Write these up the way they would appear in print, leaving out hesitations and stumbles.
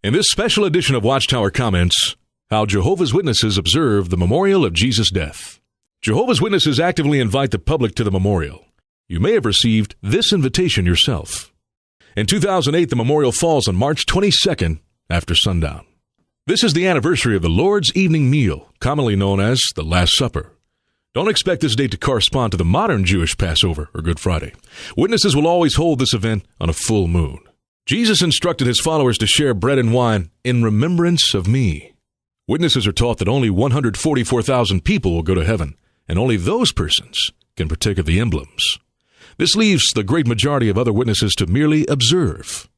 In this special edition of Watchtower Comments, how Jehovah's Witnesses observe the memorial of Jesus' death. Jehovah's Witnesses actively invite the public to the memorial. You may have received this invitation yourself. In 2008, the memorial falls on March 22nd after sundown. This is the anniversary of the Lord's evening meal, commonly known as the Last Supper. Don't expect this date to correspond to the modern Jewish Passover or Good Friday. Witnesses will always hold this event on a full moon. Jesus instructed his followers to share bread and wine in remembrance of me. Witnesses are taught that only 144,000 people will go to heaven, and only those persons can partake of the emblems. This leaves the great majority of other witnesses to merely observe.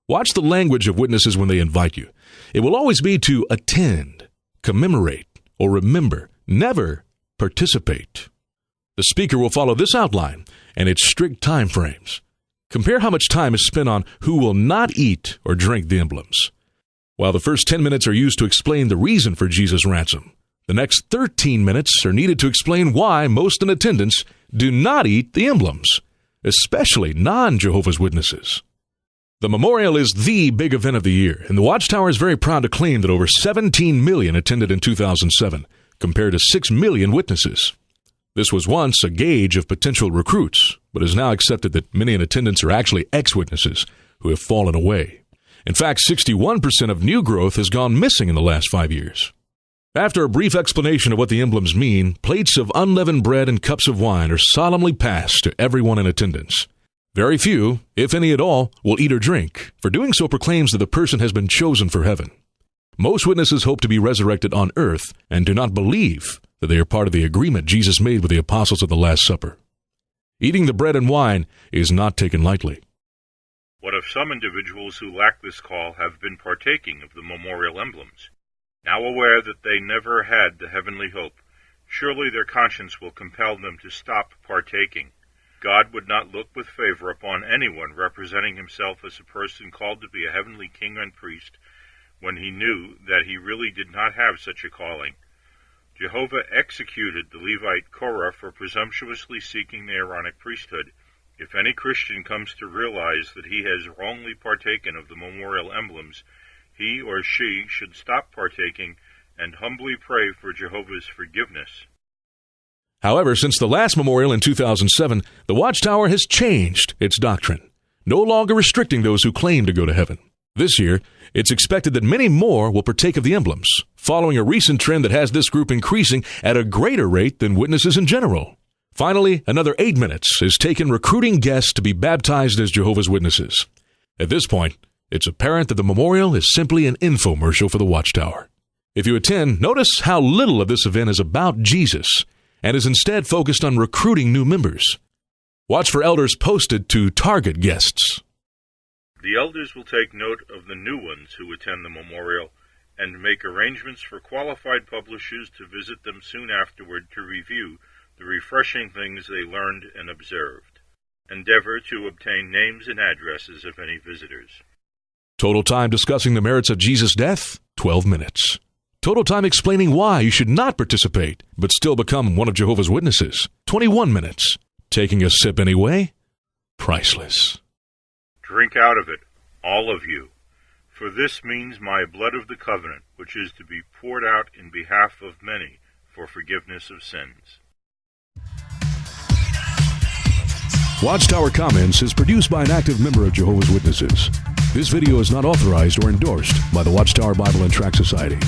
Watch the language of witnesses when they invite you. It will always be to attend, commemorate, or remember, never participate. The speaker will follow this outline and its strict time frames. Compare how much time is spent on who will not eat or drink the emblems. While the first 10 minutes are used to explain the reason for Jesus' ransom, the next 13 minutes are needed to explain why most in attendance do not eat the emblems, especially non-Jehovah's Witnesses. The memorial is the big event of the year, and the Watchtower is very proud to claim that over 17 million attended in 2007, compared to 6 million witnesses. This was once a gauge of potential recruits, but is now accepted that many in attendance are actually ex-witnesses who have fallen away. In fact, 61% of new growth has gone missing in the last 5 years. After a brief explanation of what the emblems mean, plates of unleavened bread and cups of wine are solemnly passed to everyone in attendance. Very few, if any at all, will eat or drink, for doing so proclaims that the person has been chosen for heaven. Most witnesses hope to be resurrected on earth and do not believe that they are part of the agreement Jesus made with the apostles at the Last Supper. Eating the bread and wine is not taken lightly. What if some individuals who lack this call have been partaking of the memorial emblems? Now aware that they never had the heavenly hope, surely their conscience will compel them to stop partaking. God would not look with favor upon anyone representing himself as a person called to be a heavenly king and priest, when he knew that he really did not have such a calling. Jehovah executed the Levite Korah for presumptuously seeking the Aaronic priesthood. If any Christian comes to realize that he has wrongly partaken of the memorial emblems, he or she should stop partaking and humbly pray for Jehovah's forgiveness. However, since the last memorial in 2007, the Watchtower has changed its doctrine, no longer restricting those who claim to go to heaven. This year, it's expected that many more will partake of the emblems, following a recent trend that has this group increasing at a greater rate than witnesses in general. Finally, another 8 minutes is taken recruiting guests to be baptized as Jehovah's Witnesses. At this point, it's apparent that the memorial is simply an infomercial for the Watchtower. If you attend, notice how little of this event is about Jesus and is instead focused on recruiting new members. Watch for elders posted to target guests. The elders will take note of the new ones who attend the memorial and make arrangements for qualified publishers to visit them soon afterward to review the refreshing things they learned and observed. Endeavor to obtain names and addresses of any visitors. Total time discussing the merits of Jesus' death, 12 minutes. Total time explaining why you should not participate, but still become one of Jehovah's Witnesses, 21 minutes. Taking a sip anyway? Priceless. Drink out of it, all of you, for this means my blood of the covenant, which is to be poured out in behalf of many for forgiveness of sins. Watchtower Comments is produced by an active member of Jehovah's Witnesses. This video is not authorized or endorsed by the Watchtower Bible and Tract Society.